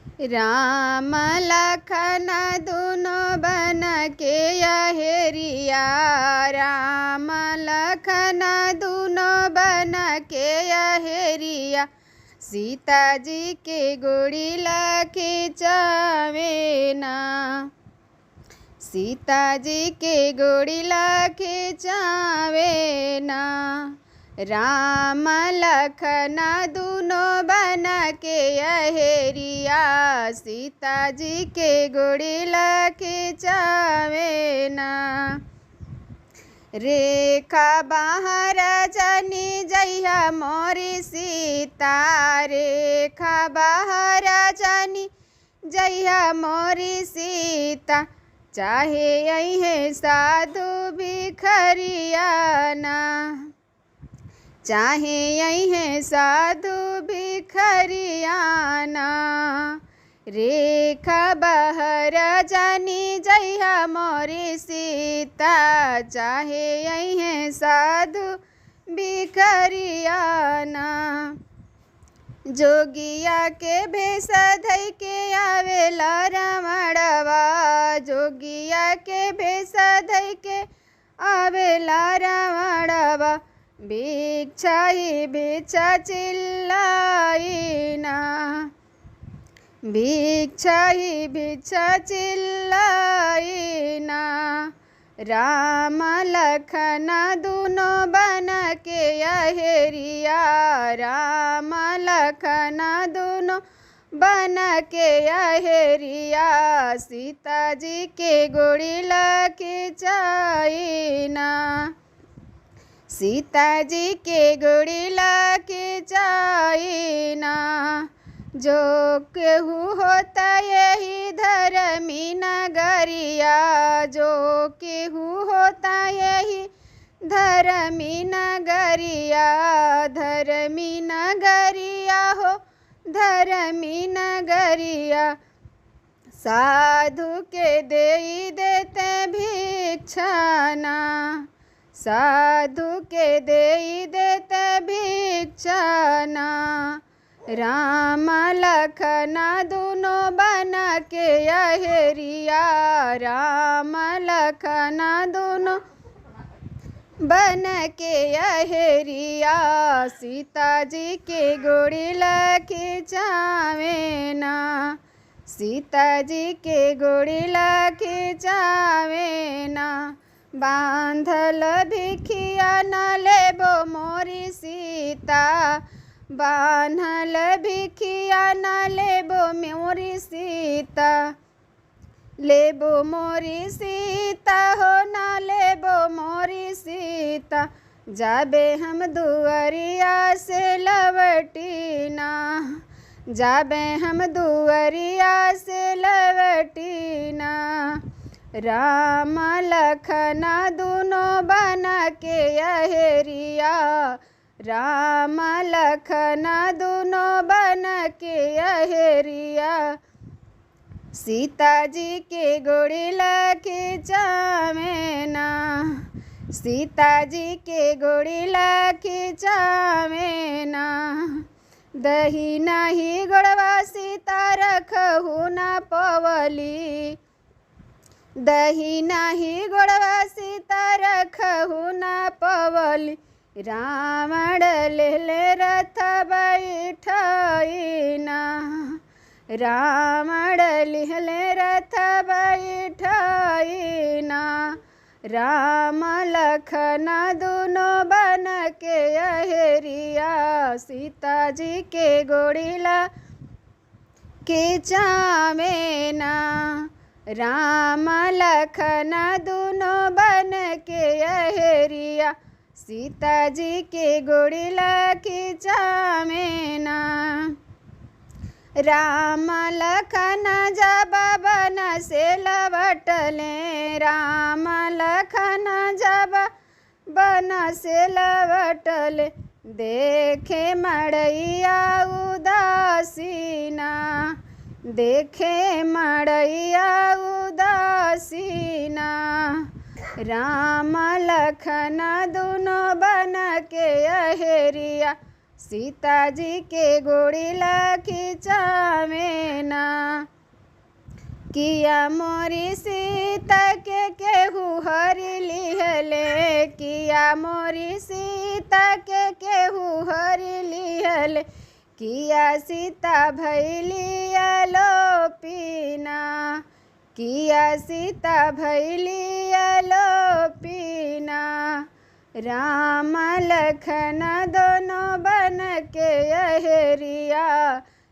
राम लखन दुनो बन के अहेरिया, राम लखन दुनो बन के अहेरिया, सीता जी के गोड़िला खिंचावे ना, सीता जी के गोड़िला खिंचावे ना। राम लखन दुनो बन के अहेरिया, सीता जी के गोड़िला खिंचावे ना। रेखा बाहर जनी जइहा मोरी सीता, रेखा बाहर जनी जइहा मोरी सीता, चाहे अइहे साधु भिखरिया ना, चाहे अइहे साधु भिखरिया ना। रेखा बाहर जानी जइहा मोरी सीता, चाहे अइहे साधु भिखरिया ना। जोगिया के भेष धइ के आवेला रावणवा, जोगिया के भेष धइ के आवेला रावणवा, भिक्षा ही भिक्षा चिल्लाई ना, भिक्षा ही भिक्षा चिल्लाई ना। राम लखन दुनो बन के अहेरिया, राम लखन दुनो बन के अहेरिया, सीता जी के गोड़िला खिंचाई ना, सीता जी के गोड़िला खिंचाई ना। जो केहू होता यही धर्मी नगरिया, जो केहू होता यही धर्मी नगरिया, धर्मी नगरिया हो धर्मी नगरिया, साधु के देई देते भिक्षा ना, साधु के देई देते भिक्षा ना। राम लखन दुनो बन के अहेरिया, राम लखन दुनो बन के अहेरिया, सीता जी के गोड़िला खिंचावे ना, सीता जी के गोड़िला खिंचावे ना। बांधल भिखिया न लेबो मोरी सीता, बांधल भिखिया न लेबो मोरी सीता, लेबो मोरी सीता हो न लेबो मोरी सीता, जाबे हम दुआरिया से लवटी ना, जाबे हम दुआरिया से लवटी ना। राम लखन दुनो बन के अहेरिया, राम लखन दुनो बन के अहेरिया, सीता जी के गोड़िला खिंचावे ना, सीता जी के गोड़िला खिंचावे ना। दही नाही गोड़वा सीता रखहु ना पवली, दही नाही गोड़वा सीता रखहु ना पवली, रावण लेले रथ बैठाई ना, रावण लेले रथ बैठाई ना। राम लखन दुनो बन के अहेरिया, सीता जी के गोड़िला खिंचावे ना, राम लखन दुनो बन के अहेरिया, सीता जी के गोड़िला खिंचावे ना। राम लखन जब बन से लवटले, राम लखन जब बन से लवटले, देखे मड़ैया उदासीना, देखे मड़ैया उदासीना। राम लखन दुनो बन के अहेरिया, सीता जी के गोड़िला खिंचावे ना। किया मोरी सीता के केहू हरि लिहले, किया मोरी सीता के केहू हरि लिहले, किया सीता भैली अलोपीना, किया सीता भैली अलोपीना। राम लखन दोनों बन के अहेरिया,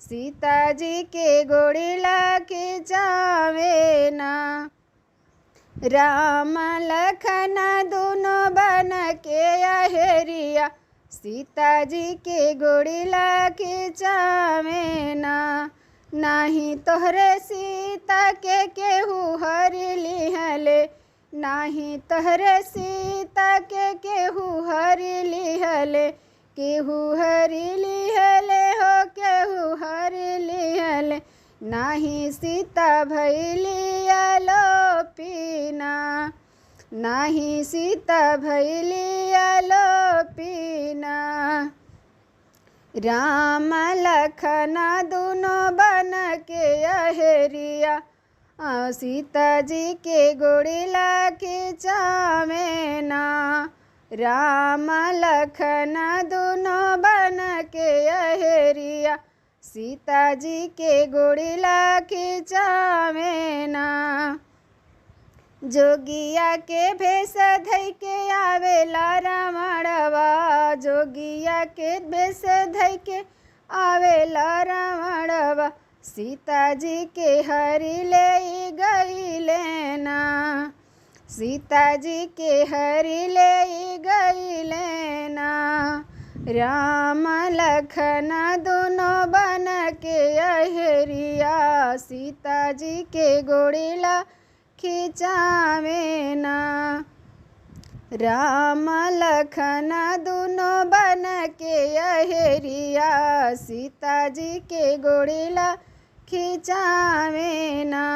सीता जी के गोड़िला खिंचावे ना। राम लखन दोनों बन के अहेरिया, सीता जी के गोड़िला खिंचावे ना। नाही तोहरे सीता के केहू हरि लिहले, नाही तोहरे सीता के केहू हरि लिहले, केहू हरि लिहले हो केहू हरि लिहले, नाही सीता भैली अलोपीना, नाही सीता भैली अलोपीना। राम लखन दोनों बन के अहेरिया, सीता जी के गोड़िला खिंचावे ना। राम लखन दोनों बन के अहेरिया, सीता जी के गोड़िला खिंचावे ना। जोगिया के भेष धइ के आवेला रावणवा, जोगिया के भेष धइ के आवेला रावणवा, सीता जी के हरि ले गइले ना, सीता जी के हरि ले गइले ना। राम लखन दोनों बन के अहेरिया, सीता जी के गोड़िला खिंचावे ना। राम लखन दोनों बन के अहेरिया, सीता जी के गोड़िला खिंचावे ना।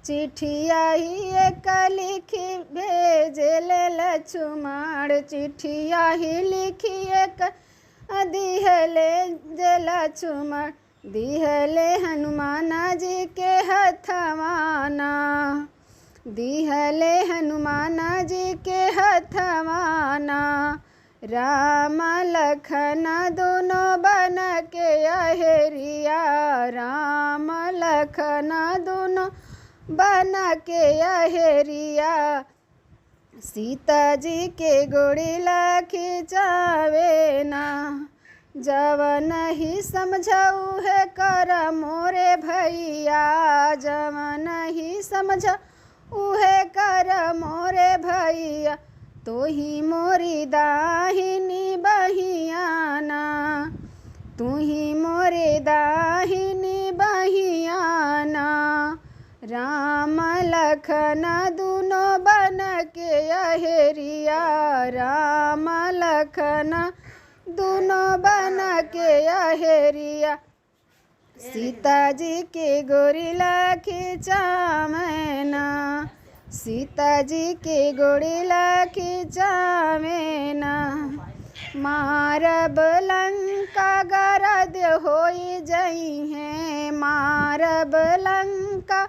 चिट्ठिया ही एक लिखी भेजले लक्ष्मण, चिट्ठिया ही लिखी एक दिहले जे लक्ष्मण, दिहले हनुमान जी के हथवाना, दिहले हनुमान जी के हथवाना। राम लखन दोनों बन के अहेरिया, राम लखन दोनों बन के अहेरिया, सीता जी के गोड़िला खिंचावे ना। जवन ही समझऊ है कर मोरे भैया, जवन ही समझ उहे कर मोरे भैया, तो ही मोरी दाहिनी बहियाना, तू ही मोरे दाहिनी बहियाना। राम लखन दोनों बन के अहेरिया, राम लखन दोनों बन के अहेरिया, सीता जी के गोड़िला खिंचावे ना, सीता जी के गोड़िला खिंचावे ना। मारब लंका गरद होई जई है, मारब लंका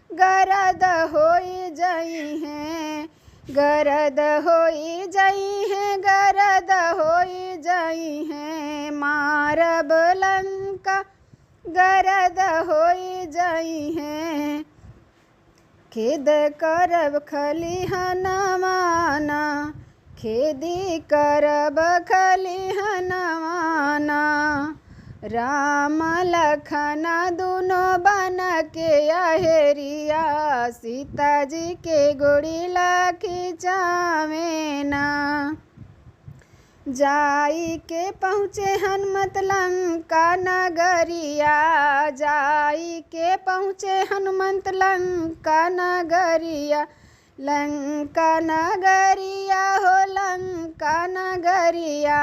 गरद होई जई है, गरद होई जई है, गरद होई जई है। मारब लंका गरद होई जई है, खेद करब खलिहनवाना, खेती करब खलिहनवाना। राम लखन दोनों बन के अहेरिया, सीता जी के गोड़िला खिंचावे ना। जाई के पहुँचे हनुमत लंका नगरिया, जाई के पहुँचे हनुमंत लंका नगरिया, लंका नगरिया हो लंका नगरिया।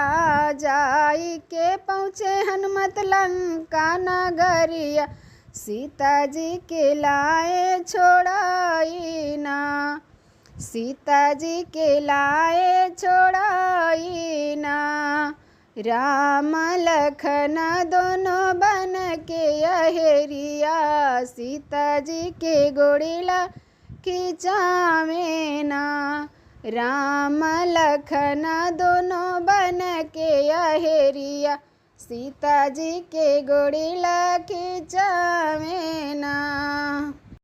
जाई के पहुँचे हनुमत लंका नगरिया, सीता जी के लाए छोड़ाई ना, सीता जी के लाए छोड़ाई ना। राम लखन दोनों बन के अहेरिया, सीता जी के गोड़िला खिंचावेना। राम लखन दोनों बन के अहेरिया सीता जी के गोड़िला खिंचावेना।